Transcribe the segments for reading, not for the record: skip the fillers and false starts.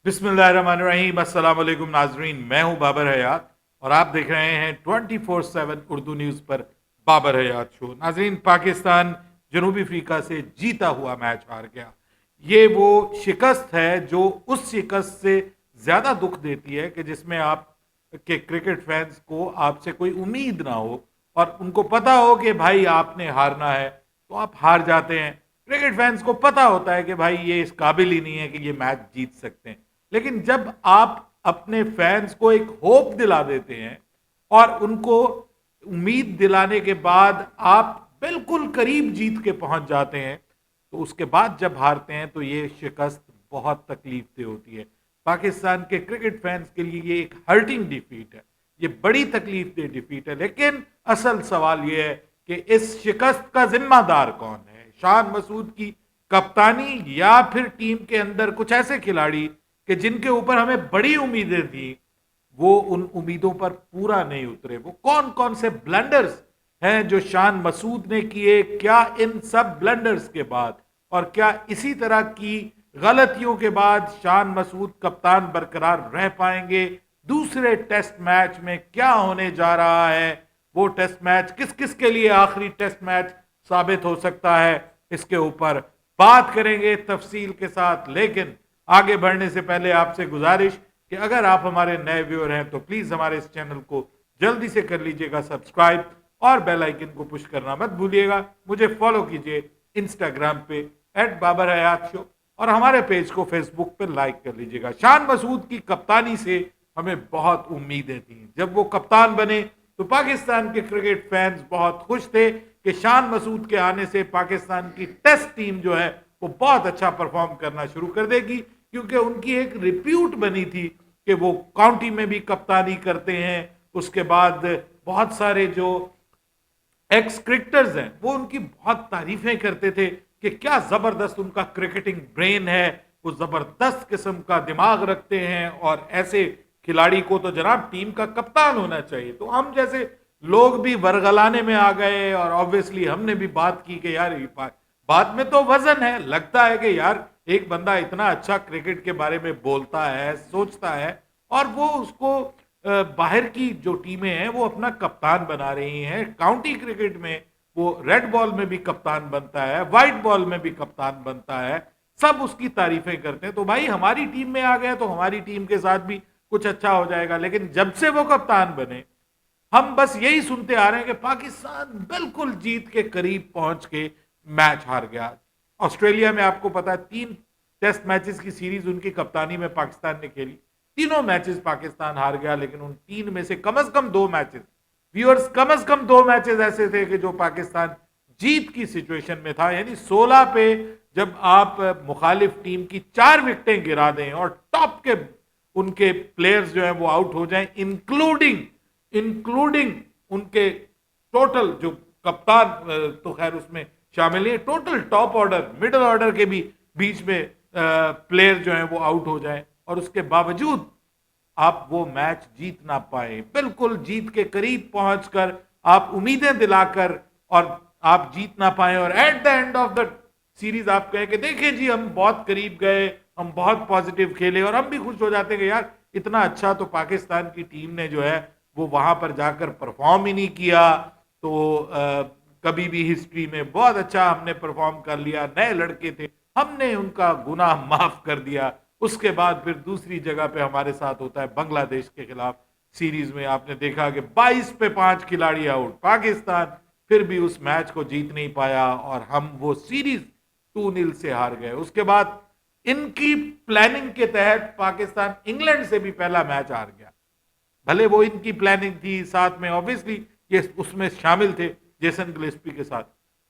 बिस्मिल्लाहिर्रहमानिर्रहीम। अस्सलाम वालेकुम नाजरीन, मैं हूं बाबर हयात और आप देख रहे हैं 24/7 उर्दू न्यूज़ पर बाबर हयात शो। नाजरीन, पाकिस्तान जनूबी अफ्रीका से जीता हुआ मैच हार गया। ये वो शिकस्त है जो उस शिकस्त से ज़्यादा दुख देती है कि जिसमें आप के क्रिकेट फैंस को आपसे कोई उम्मीद ना हो और उनको पता हो कि भाई आपने हारना है तो आप हार जाते हैं। क्रिकेट फैंस को पता होता है कि भाई ये इस काबिल ही नहीं है कि ये मैच जीत सकते हैं। लेकिन जब आप अपने फैंस को एक होप दिला देते हैं और उनको उम्मीद दिलाने के बाद आप बिल्कुल करीब जीत के पहुंच जाते हैं, तो उसके बाद जब हारते हैं तो ये शिकस्त बहुत तकलीफ दे होती है। पाकिस्तान के क्रिकेट फैंस के लिए ये एक हर्टिंग डिफीट है, ये बड़ी तकलीफ दे डिफीट है। लेकिन असल सवाल ये है कि इस शिकस्त का जिम्मेदार कौन है? शान मसूद की कप्तानी या फिर टीम के अंदर कुछ ऐसे खिलाड़ी कि जिनके ऊपर हमें बड़ी उम्मीदें थी, वो उन उम्मीदों पर पूरा नहीं उतरे? वो कौन कौन से ब्लंडर्स हैं जो शान मसूद ने किए? क्या इन सब ब्लंडर्स के बाद और क्या इसी तरह की गलतियों के बाद शान मसूद कप्तान बरकरार रह पाएंगे? दूसरे टेस्ट मैच में क्या होने जा रहा है? वो टेस्ट मैच किस किस के लिए आखिरी टेस्ट मैच साबित हो सकता है? इसके ऊपर बात करेंगे तफसील के साथ। लेकिन आगे बढ़ने से पहले आपसे गुजारिश कि अगर आप हमारे नए व्यूअर हैं तो प्लीज हमारे इस चैनल को जल्दी से कर लीजिएगा सब्सक्राइब और बेल आइकन को पुश करना मत भूलिएगा। मुझे फॉलो कीजिए इंस्टाग्राम पे @बाबर हयात शो और हमारे पेज को फेसबुक पे लाइक कर लीजिएगा। शान मसूद की कप्तानी से हमें बहुत उम्मीदें थी। जब वो कप्तान बने तो पाकिस्तान के क्रिकेट फैंस बहुत खुश थे कि शान मसूद के आने से पाकिस्तान की टेस्ट टीम जो है वो बहुत अच्छा परफॉर्म करना शुरू कर देगी, क्योंकि उनकी एक रिप्यूट बनी थी कि वो काउंटी में भी कप्तानी करते हैं। उसके बाद बहुत सारे जो एक्स क्रिकेटर्स हैं वो उनकी बहुत तारीफें करते थे कि क्या जबरदस्त उनका क्रिकेटिंग ब्रेन है, वो जबरदस्त किस्म का दिमाग रखते हैं और ऐसे खिलाड़ी को तो जनाब टीम का कप्तान होना चाहिए। तो हम जैसे लोग भी वरगलाने में आ गए और ऑब्वियसली हमने भी बात की कि यार बात में तो वजन है। लगता है कि यार एक बंदा इतना अच्छा क्रिकेट के बारे में बोलता है, सोचता है और वो उसको बाहर की जो टीमें हैं वो अपना कप्तान बना रही हैं। काउंटी क्रिकेट में वो रेड बॉल में भी कप्तान बनता है, व्हाइट बॉल में भी कप्तान बनता है, सब उसकी तारीफें करते हैं। तो भाई हमारी टीम में आ गया तो हमारी टीम के साथ भी कुछ अच्छा हो जाएगा। लेकिन जब से वो कप्तान बने हम बस यही सुनते आ रहे हैं कि पाकिस्तान बिल्कुल जीत के करीब पहुंच के मैच हार गया। ऑस्ट्रेलिया में आपको पता है 3 टेस्ट मैचेस की सीरीज उनकी कप्तानी में पाकिस्तान ने खेली, तीनों मैचेस पाकिस्तान हार गया। लेकिन उन 3 में से कम कम 2 मैचेस, व्यूअर्स, कम से कम 2 मैचेस ऐसे थे कि जो पाकिस्तान जीत की सिचुएशन में था। यानी 16 पे जब आप मुखालिफ टीम की 4 विकेटें गिरा दें और टॉप के उनके प्लेयर्स जो हैं वो आउट हो जाएं, इंक्लूडिंग इंक्लूडिंग उनके टोटल जो कप्तान तो खैर उसमें शामिल है, total top order middle order के भी बीच में प्लेयर जो हैं वो आउट हो जाएं और उसके बावजूद आप वो मैच जीत ना पाए, बिल्कुल जीत के करीब पहुंचकर आप उम्मीदें दिलाकर और आप जीत ना पाए और at the end of the series आप कहें कि देखिए जी हम बहुत करीब गए, हम बहुत पॉजिटिव खेले और हम भी खुश हो जाते हैं कि यार इतना अच्छा तो पाकिस्तान की टीम ने जो है वो वहां पर जाकर परफॉर्म ही नहीं किया। तो कभी भी हिस्ट्री में बहुत अच्छा हमने परफॉर्म कर लिया, नए लड़के थे, हमने उनका गुनाह माफ कर दिया। उसके बाद फिर दूसरी जगह पे हमारे साथ होता है बांग्लादेश के खिलाफ सीरीज में, आपने देखा कि 22 पे 5 खिलाड़ी आउट, पाकिस्तान फिर भी उस मैच को जीत नहीं पाया और हम वो सीरीज 2-0 से हार गए। उसके बाद इनकी प्लानिंग के तहत पाकिस्तान इंग्लैंड से भी पहला मैच हार गया। भले वो इनकी प्लानिंग थी, साथ में ऑब्वियसली ये उसमें शामिल थे जेसन गिलेस्पी के साथ।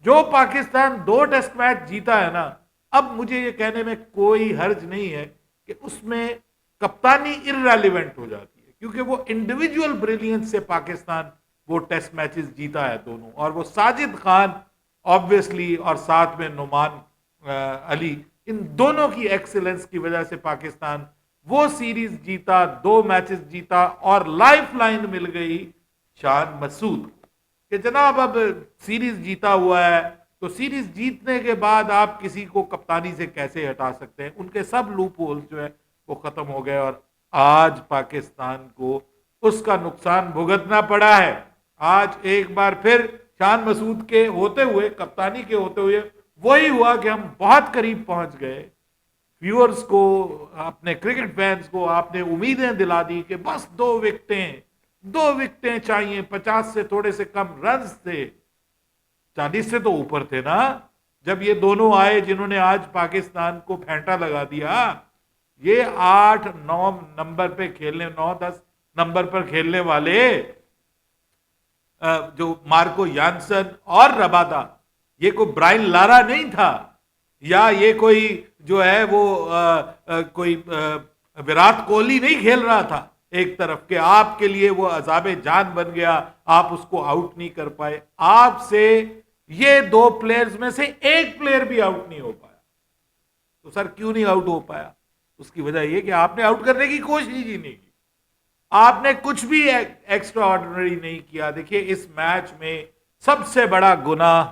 जो पाकिस्तान 2 टेस्ट मैच जीता है ना, अब मुझे ये कहने में कोई हर्ज नहीं है कि उसमें कप्तानी इररेलेवेंट हो जाती है, क्योंकि वो इंडिविजुअल ब्रिलियंस से पाकिस्तान वो टेस्ट मैचेस जीता है दोनों। और वो साजिद खान ऑब्वियसली और साथ में नुमान अली, इन दोनों की एक्सीलेंस की वजह से पाकिस्तान वो सीरीज जीता, 2 मैचेस जीता और लाइफ लाइन मिल गई शान मसूद कि जनाब अब सीरीज जीता हुआ है तो सीरीज जीतने के बाद आप किसी को कप्तानी से कैसे हटा सकते हैं? उनके सब लूप होल्स जो है वो खत्म हो गए और आज पाकिस्तान को उसका नुकसान भुगतना पड़ा है। आज एक बार फिर शान मसूद के होते हुए, कप्तानी के होते हुए वही हुआ कि हम बहुत करीब पहुंच गए। व्यूअर्स को, अपने क्रिकेट फैंस को आपने उम्मीदें दिला दी कि बस 2 विकेटें चाहिए, 50 से थोड़े से कम रन थे, 40 से तो ऊपर थे ना जब ये दोनों आए जिन्होंने आज पाकिस्तान को फेंटा लगा दिया। ये 8-9 नंबर पे खेलने, 9-10 नंबर पर खेलने वाले जो मार्को यानसन और रबादा, ये कोई ब्रायन लारा नहीं था, या ये कोई जो है वो कोई विराट कोहली नहीं खेल रहा था एक तरफ के, आपके लिए वो अजाबे जान बन गया, आप उसको आउट नहीं कर पाए। आपसे ये 2 प्लेयर्स में से एक प्लेयर भी आउट नहीं हो पाया। तो सर क्यों नहीं आउट हो पाया? उसकी वजह यह कि आपने आउट करने की कोशिश ही नहीं की, आपने कुछ भी एक्स्ट्रा ऑर्डिनरी नहीं किया। देखिए इस मैच में सबसे बड़ा गुनाह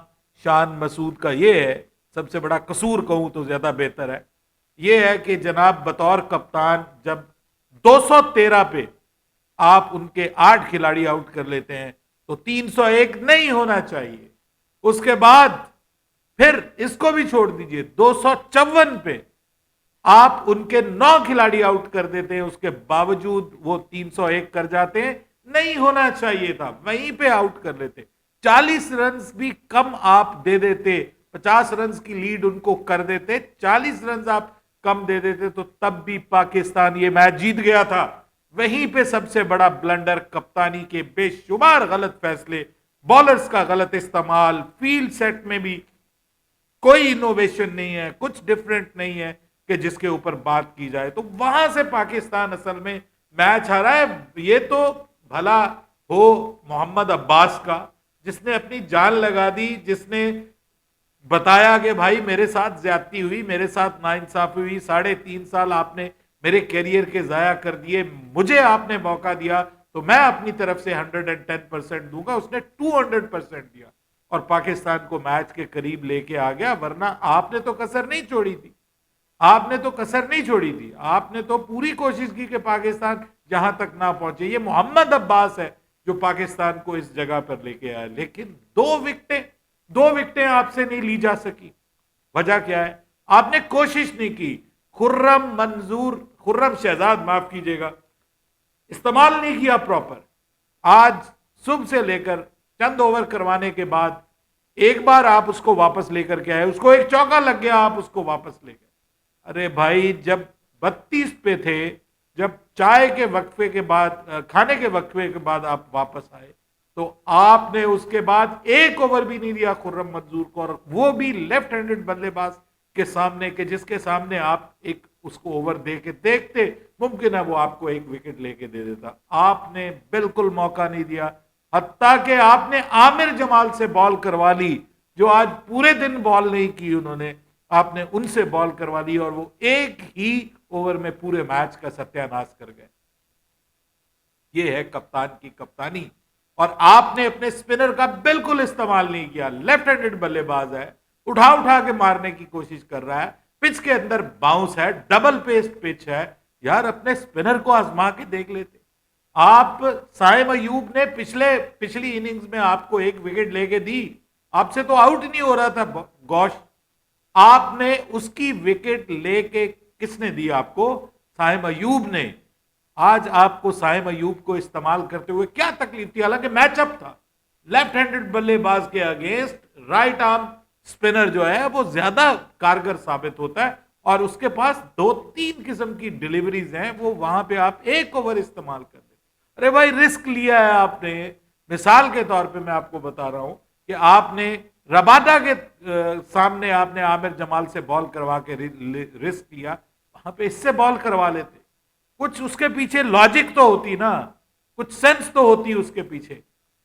शान मसूद का ये है, सबसे बड़ा कसूर कहूं तो ज्यादा बेहतर है, ये है कि जनाब बतौर कप्तान जब 213 पे आप उनके 8 खिलाड़ी आउट कर लेते हैं तो 301 नहीं होना चाहिए। उसके बाद फिर इसको भी छोड़ दीजिए, 254 पे आप उनके 9 खिलाड़ी आउट कर देते हैं, उसके बावजूद वो 301 कर जाते हैं। नहीं होना चाहिए था, वहीं पे आउट कर लेते। 40 रन भी कम आप दे देते, 50 रन की लीड उनको कर देते, 40 रन आप कम दे देते तो तब भी पाकिस्तान ये मैच जीत गया था। वहीं पे सबसे बड़ा ब्लंडर, कप्तानी के बेशुमार गलत फैसले, बॉलर्स का गलत इस्तेमाल, फील्ड सेट में भी कोई इनोवेशन नहीं है, कुछ डिफरेंट नहीं है कि जिसके ऊपर बात की जाए, तो वहां से पाकिस्तान असल में मैच हारा है। ये तो भला हो मोहम्मद अब्बास का, जिसने अपनी जान लगा दी, जिसने बताया कि भाई मेरे साथ ज्यादती हुई, मेरे साथ नाइंसाफी हुई, 3.5 साल आपने मेरे कैरियर के जाया कर दिए, मुझे आपने मौका दिया तो मैं अपनी तरफ से 110% दूंगा। उसने 200% दिया और पाकिस्तान को मैच के करीब लेके आ गया। वरना आपने तो कसर नहीं छोड़ी थी, आपने तो कसर नहीं छोड़ी थी, आपने तो पूरी कोशिश की कि पाकिस्तान यहां तक ना पहुंचे। ये मोहम्मद अब्बास है जो पाकिस्तान को इस जगह पर लेके आया, लेकिन 2 विकेटें आपसे नहीं ली जा सकी। वजह क्या है? आपने कोशिश नहीं की। खुर्रम शहजाद, माफ कीजिएगा, इस्तेमाल नहीं किया प्रॉपर। आज सुबह से लेकर चंद ओवर करवाने के बाद एक बार आप उसको वापस लेकर के आए, उसको एक चौका लग गया, आप उसको वापस ले गए। अरे भाई जब 32 पे थे, जब चाय के वक्फे के बाद, खाने के वक्फे के बाद आप वापस आए, तो आपने उसके बाद एक ओवर भी नहीं दिया खुर्रम मंजूर को, और वो भी लेफ्ट हैंडेड बल्लेबाज के सामने, के जिसके सामने आप एक उसको ओवर दे के देखते, मुमकिन है वो आपको 1 विकेट लेके दे देता। आपने बिल्कुल मौका नहीं दिया, हत्ता कि आपने आमिर जमाल से बॉल करवा ली, जो आज पूरे दिन बॉल नहीं की उन्होंने, आपने उनसे बॉल करवा ली और वो एक ही ओवर में पूरे मैच का सत्यानाश कर गए। ये है कप्तान की कप्तानी। और आपने अपने स्पिनर का बिल्कुल इस्तेमाल नहीं किया। लेफ्ट हैंडेड बल्लेबाज है, उठा उठा के मारने की कोशिश कर रहा है, पिच के अंदर बाउंस है, डबल पेस्ट पिच है, यार अपने स्पिनर को आजमा के देख लेते। आप साइम अयूब ने पिछली इनिंग्स में आपको 1 विकेट लेके दी, आपसे तो आउट नहीं हो रहा था गौश, आपने उसकी विकेट लेके, किसने दी आपको? साइम अयूब ने। आज आपको साइम अयूब को इस्तेमाल करते हुए क्या तकलीफ थी? हालांकि मैचअप था, लेफ्ट हैंडेड बल्लेबाज के अगेंस्ट राइट आर्म स्पिनर जो है वो ज्यादा कारगर साबित होता है, और उसके पास 2-3 किस्म की डिलीवरीज हैं, वो वहां पे आप 1 ओवर इस्तेमाल कर देते। अरे भाई रिस्क लिया है आपने। मिसाल के तौर पे मैं आपको बता रहा हूं कि आपने रबादा के सामने आपने आमिर जमाल से बॉल करवा के रिस्क लिया, वहां पे इससे बॉल करवा लेते। कुछ उसके पीछे लॉजिक तो होती ना, कुछ सेंस तो होती उसके पीछे।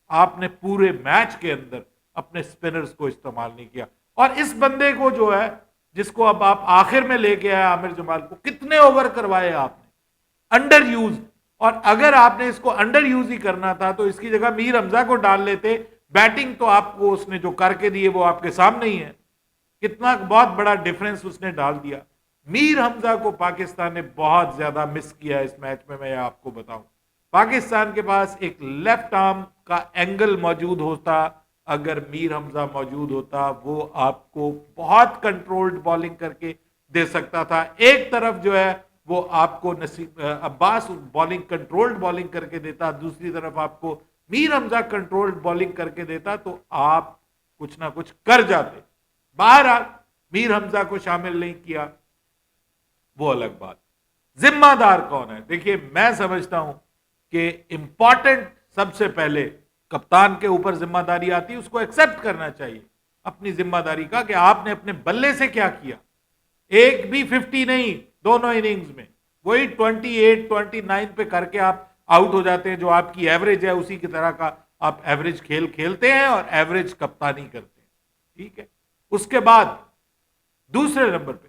आपने पूरे मैच के अंदर अपने स्पिनर्स को इस्तेमाल नहीं किया, और इस बंदे को जो है, जिसको अब आप आखिर में लेके आए आमिर जमाल को, कितने ओवर करवाए आपने? Under use. और अगर आपने इसको अंडर यूज ही करना था तो इसकी जगह मीर हमजा को डाल लेते। बैटिंग तो आपको उसने जो करके दी है वो आपके सामने ही है, कितना बहुत बड़ा डिफरेंस उसने डाल दिया। मीर हमजा को पाकिस्तान ने बहुत ज्यादा मिस किया इस मैच में, मैं आपको बताऊं। पाकिस्तान के पास एक लेफ्ट आर्म का एंगल मौजूद होता, अगर मीर हमजा मौजूद होता, वो आपको बहुत कंट्रोल्ड बॉलिंग करके दे सकता था। एक तरफ जो है वो आपको नसीब अब्बास बॉलिंग कंट्रोल्ड बॉलिंग करके देता, दूसरी तरफ आपको मीर हमजा कंट्रोल्ड बॉलिंग करके देता, तो आप कुछ ना कुछ कर जाते। बहरहाल मीर हमजा को शामिल नहीं किया, वो अलग बात। जिम्मेदार कौन है? देखिए, मैं समझता हूं कि इंपॉर्टेंट सबसे पहले कप्तान के ऊपर जिम्मेदारी आती है, उसको एक्सेप्ट करना चाहिए अपनी जिम्मेदारी का कि आपने अपने बल्ले से क्या किया। एक भी 50 नहीं, दोनों इनिंग्स में वही 28 29 पे करके आप आउट हो जाते हैं। जो आपकी एवरेज है उसी की तरह का आप एवरेज खेल खेलते हैं और एवरेज कप्तानी करते हैं, ठीक है। उसके बाद दूसरे नंबर पे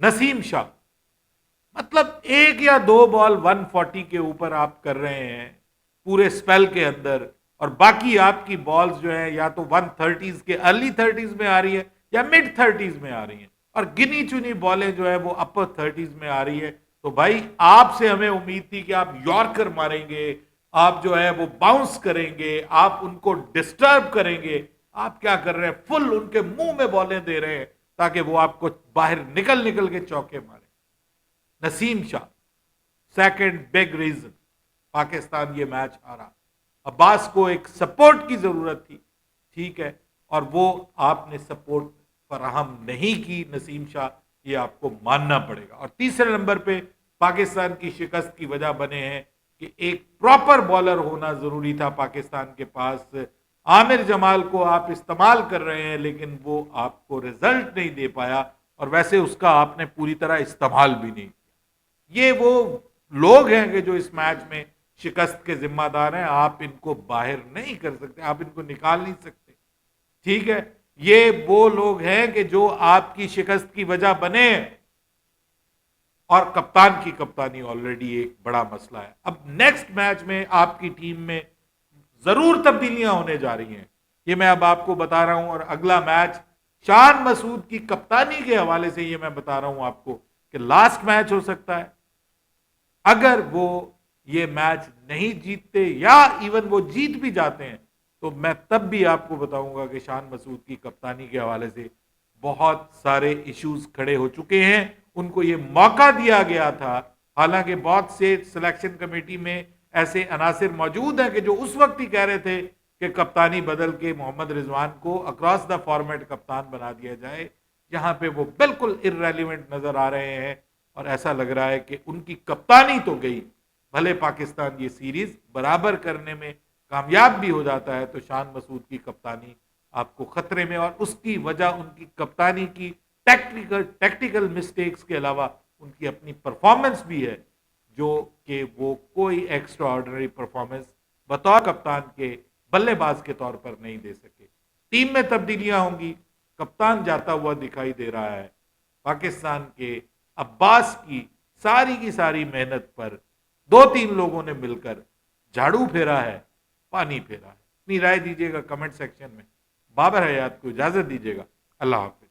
नसीम शाह, मतलब एक या दो बॉल 140 के ऊपर आप कर रहे हैं पूरे स्पेल के अंदर, और बाकी आपकी बॉल्स जो है या तो 130s के अर्ली 30s में आ रही है या मिड 30s में आ रही है, और गिनी चुनी बॉलें जो है वो अपर 30s में आ रही है। तो भाई आपसे हमें उम्मीद थी कि आप यॉर्कर मारेंगे, आप जो है वो बाउंस करेंगे, आप उनको डिस्टर्ब करेंगे। आप क्या कर रहे हैं? फुल उनके मुंह में बॉलें दे रहे हैं ताकि वो आपको बाहर निकल निकल के चौके मारे। Naseem Shah second big reason Pakistan ये मैच हारा। अब्बास को एक सपोर्ट की जरूरत थी, ठीक है, और वो आपने सपोर्ट फराहम नहीं की नसीम शाह, ये आपको मानना पड़ेगा। और तीसरे नंबर पे पाकिस्तान की शिकस्त की वजह बने हैं कि एक प्रॉपर बॉलर होना जरूरी था पाकिस्तान के पास। आमिर जमाल को आप इस्तेमाल कर रहे हैं लेकिन वो आपको रिजल्ट नहीं दे पाया, और वैसे उसका आपने पूरी तरह इस्तेमाल भी नहीं किया। ये वो लोग हैं कि जो इस मैच में शिकस्त के जिम्मेदार हैं। आप इनको बाहर नहीं कर सकते, आप इनको निकाल नहीं सकते, ठीक है। ये वो लोग हैं कि जो आपकी शिकस्त की वजह बने, और कप्तान की कप्तानी ऑलरेडी एक बड़ा मसला है। अब नेक्स्ट मैच में आपकी टीम में जरूर तब्दीलियां होने जा रही हैं, ये मैं अब आपको बता रहा हूं। और अगला मैच शान मसूद की कप्तानी के हवाले से ये मैं बता रहा हूं आपको कि लास्ट मैच हो सकता है। अगर वो ये मैच नहीं जीतते या इवन वो जीत भी जाते हैं, तो मैं तब भी आपको बताऊंगा कि शान मसूद की कप्तानी के हवाले से बहुत सारे इश्यूज खड़े हो चुके हैं। उनको ये मौका दिया गया था, हालांकि बहुत से सिलेक्शन कमेटी में ऐसे अनासिर मौजूद हैं कि जो उस वक्त ही कह रहे थे कि कप्तानी बदल के मोहम्मद रिजवान को अक्रॉस द फॉर्मेट कप्तान बना दिया जाए। यहाँ पे वो बिल्कुल इररेलेवेंट नजर आ रहे हैं, और ऐसा लग रहा है कि उनकी कप्तानी तो गई। भले पाकिस्तान ये सीरीज बराबर करने में कामयाब भी हो जाता है, तो शान मसूद की कप्तानी आपको खतरे में, और उसकी वजह उनकी कप्तानी की टैक्टिकल मिस्टेक्स के अलावा उनकी अपनी परफॉर्मेंस भी है, जो कि वो कोई एक्स्ट्रा ऑर्डिनरी परफॉर्मेंस बतौर कप्तान के बल्लेबाज के तौर पर नहीं दे सके। टीम में तब्दीलियां होंगी, कप्तान जाता हुआ दिखाई दे रहा है। पाकिस्तान के अब्बास की सारी मेहनत पर दो तीन लोगों ने मिलकर झाड़ू फेरा है, पानी फेरा है। अपनी राय दीजिएगा कमेंट सेक्शन में। बाबर हयात को इजाजत दीजिएगा। अल्लाह हाफ़िज़।